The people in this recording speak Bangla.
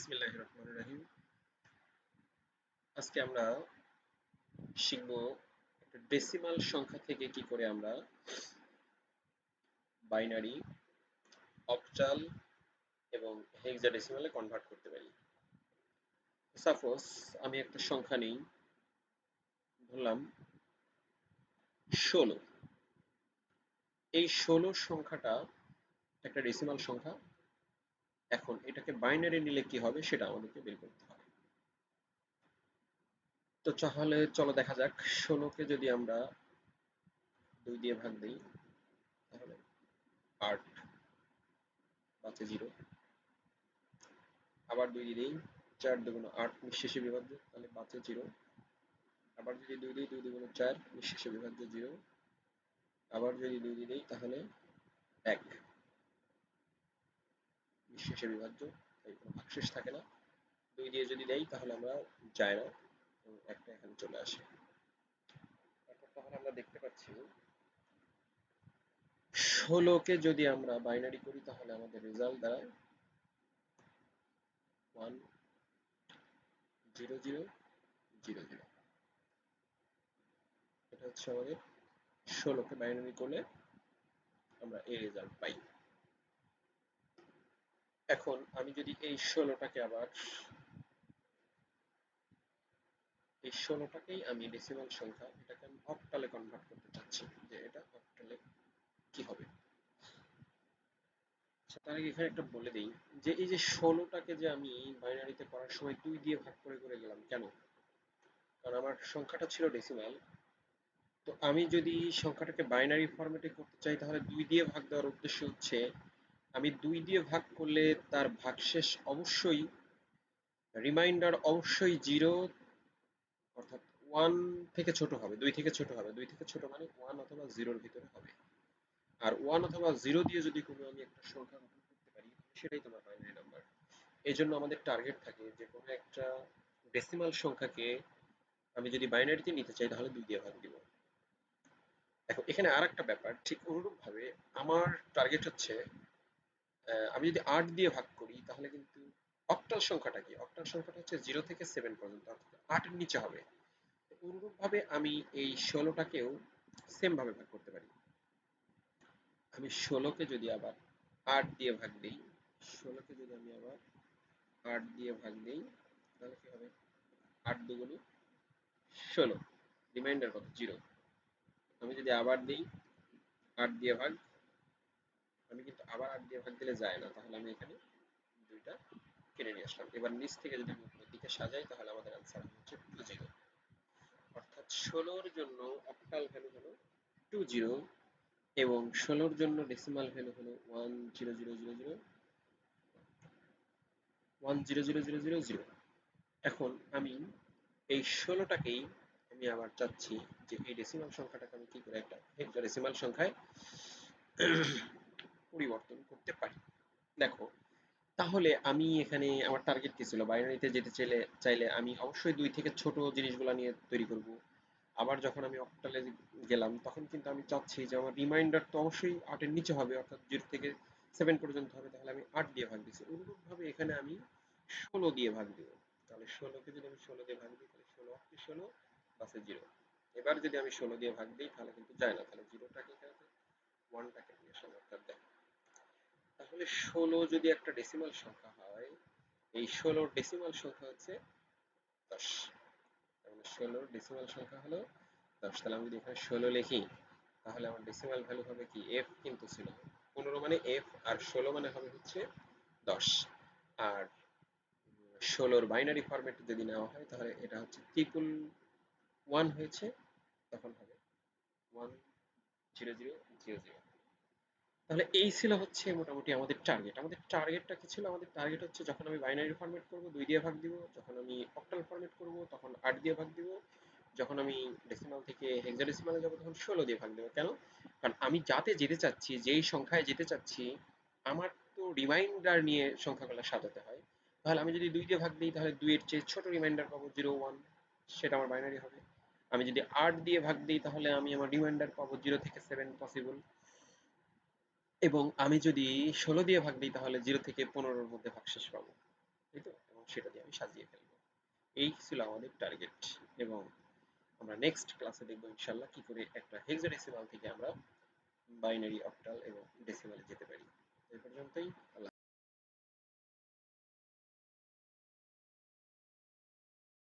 বিসমিল্লাহির রহমানির রহিম। আজকে আমরা শিখব একটা ডেসিমাল সংখ্যা থেকে কি করে আমরা বাইনারি, অক্টাল এবং হেক্সাডেসিমালে কনভার্ট করতে পারি। সাপোজ আমি একটা সংখ্যা নেই, ধরলাম 16। এই 16 সংখ্যাটা একটা ডেসিমাল সংখ্যা। এখন এটাকে বাইনারি নিলে কি হবে সেটা আমাদেরকে বের করতে হবে। তো তাহলে চলো দেখা যাক, 16কে যদি আমরা 2 দিয়ে ভাগ দিই তাহলে 8 বাঁচে 0। আবার 2 দিয়ে দিই, 4 দুগুণ 8 নিঃশেষে বিভাজ্য, তাহলে বাঁচে 0। আবার যদি 2 দিই, 2 দুগুণ 4 নিঃশেষে বিভাজ্য 0। আবার যদি 2 দিয়ে দিই তাহলে 1 নিঃশেষে বিভাজ্য, তাই কোনো ভাগশেষ থাকে না। 2 দিয়ে যদি দেই তাহলে আমরা যায় না এবং একটা এখানে চলে আসে। অর্থাৎ তাহলে আমরা দেখতে পাচ্ছি 16কে যদি আমরা বাইনারি করি তাহলে আমাদের রেজাল্ট দাঁড়ায় 1 0 0 0 0। এটা হচ্ছে আমাদের 16কে বাইনারি করলে আমরা এই রেজাল্ট পাই। এখন আমি যদি এই 16টাকে আবার এই 16টাকেই আমি ডেসিমাল সংখ্যা, এটাকে আমি অক্টালে কনভার্ট করতে চাচ্ছি, যে এটা অক্টালে কি হবে। আচ্ছা, তার আগে এখানে একটা বলে দিই যে এই যে 16টাকে যে আমি বাইনারিতে করার সময় 2 দিয়ে ভাগ করে করে গেলাম কেন? কারণ আমার সংখ্যাটা ছিল ডেসিমাল। তো আমি যদি সংখ্যাটাকে বাইনারি ফরম্যাটে করতে চাই তাহলে 2 দিয়ে ভাগ দেওয়ার উদ্দেশ্য হচ্ছে আমি 2 দিয়ে ভাগ করলে তার ভাগশেষ অবশ্যই, রিমাইন্ডার অবশ্যই 0, অর্থাৎ 1 থেকে ছোট হবে, 2 থেকে ছোট হবে। 2 থেকে ছোট মানে 1 অথবা 0 এর ভিতরে হবে। আর 1 অথবা 0 দিয়ে যদি কোনো আমি একটা সংখ্যা গঠন করতে পারি সেটাই তোমার বাইনারি নাম্বার। এই জন্য আমাদের টার্গেট থাকে যে কোনো একটা ডেসিমাল সংখ্যাকে আমি যদি বাইনারিতে নিতে চাই তাহলে 2 দিয়ে ভাগ দিব। এখন এখানে আর একটা ব্যাপার, ঠিক অনুরূপ ভাবে আমার টার্গেট হচ্ছে আমি যদি 8 দিয়ে ভাগ করি তাহলে কিন্তু অক্টাল সংখ্যাটা কি, অক্টাল সংখ্যাটা হচ্ছে 0 থেকে 7 পর্যন্ত, অর্থাৎ 8 এর নিচে হবে। অনুরূপ ভাবে আমি এই 16টাকেও সেম ভাবে ভাগ করতে পারি। আমি 16কে যদি আবার 8 দিয়ে ভাগ দিই, 16কে যদি আমি আবার 8 দিয়ে ভাগ দিই তাহলে কি হবে? 8 দুগুণে 16, রিমাইন্ডার কত? 0। আমি যদি আবার দিই 8 দিয়ে ভাগ, আমি কিন্তু আবার 8 দিয়ে ভাগ দিলে যায় না, তাহলে আমি এখানে 2টা কেটে নিয়ে আসলাম। এবার নিচ থেকে যদি আমি উপরের দিকে সাজাই তাহলে আমাদের আনসার হচ্ছে 2 0। অর্থাৎ 16 এর জন্য অক্টাল ভ্যালু হলো 2 0 এবং 16 এর জন্য ডেসিমাল ভ্যালু হলো 1 0 0 0 0 1 0 0 0 0 0। এখন আমি এই 16টাকেই আমি আবার চাচ্ছি যে এই ডেসিমাল সংখ্যাটাকে আমি কি করে একটা হেক্সাডেসিমাল সংখ্যায় পরিবর্তন করতে পারি। দেখো, তাহলে আমি এখানে আমার টার্গেট কি ছিল? বাইনারিতে যেতে চাইলে আমি অবশ্যই 2 থেকে ছোট জিনিসগুলো নিয়ে তৈরি করব। আবার যখন আমি অক্টালে গেলাম তখন কিন্তু আমি চাচ্ছি যে আমার রিমাইন্ডার তো অবশ্যই 8 এর নিচে হবে, অর্থাৎ 0 থেকে 7 পর্যন্ত হবে, তাহলে আমি 8 দিয়ে ভাগ দিচ্ছি। অনুরূপভাবে এখানে আমি 16 দিয়ে ভাগ দিব। তাহলে 16কে যদি আমি 16 দিয়ে ভাগ দিই তাহলে 16 8 16 পাশে 0। এবার যদি আমি 16 দিয়ে ভাগ দিই তাহলে কিন্তু যায় না, তাহলে 0টাকে এখানে 1টাকে নিয়ে আসলাম। অর্থাৎ দেখো, তাহলে 16 যদি একটা ডেসিমাল সংখ্যা হয়, এই 16 ডেসিমাল সংখ্যা হচ্ছে 10। তার মানে 16 ডেসিমাল সংখ্যা হলো 10। তাহলে আমি যদি এখানে 16 লিখি তাহলে আমার ডেসিমাল ভ্যালু হবে কি? f কিন্তু ছিল 15 মানে f, আর 16 মানে হবে হচ্ছে 10। আর 16 বাইনারি ফরম্যাটে যদি নেওয়া হয় তাহলে এটা হচ্ছে ট্রিপল 1 হয়েছে, তখন হবে 1 0 0 0 0। তাহলে এই ছিল হচ্ছে মোটামুটি আমাদের টার্গেট। আমাদের টার্গেটটা কি ছিল? আমাদের টার্গেট হচ্ছে যখন আমি বাইনারি ফরম্যাট করব 2 দিয়ে ভাগ দিব, যখন আমি অক্টাল ফরম্যাট করব তখন 8 দিয়ে ভাগ দিব, যখন আমি ডেসিমাল থেকে হেক্সাডেসিমালে যাব তখন 16 দিয়ে ভাগ দেব। কেন? কারণ আমি যাতে যেতে চাচ্ছি, যেই সংখ্যায় যেতে চাচ্ছি, আমার তো রিমাইন্ডার নিয়ে সংখ্যাগুলো সাজাতে হয়। তাহলে আমি যদি 2 দিয়ে ভাগ দিই তাহলে 2 এর চেয়ে ছোট রিমাইন্ডার পাবো 0 1, সেটা আমার বাইনারি হবে। আমি যদি 8 দিয়ে ভাগ দিই তাহলে আমি আমার রিমাইন্ডার পাবো 0 থেকে 7 পসিবল। এবং আমি যদি 16 দিয়ে ভাগ দিই তাহলে 0 থেকে 15 এর মধ্যে ভাগশেষ পাবো। তাই তো, এবং সেটা দিয়ে আমি সাজিয়ে ফেলবো। এই ছিল আমাদের টার্গেট, এবং আমরা নেক্সট ক্লাসে দেখবো ইনশাল্লাহ কি করে একটা হেক্সাডেসিমাল থেকে আমরা বাইনারি, অক্টাল এবং ডেসিমালে যেতে পারি। এই পর্যন্তই। আল্লাহ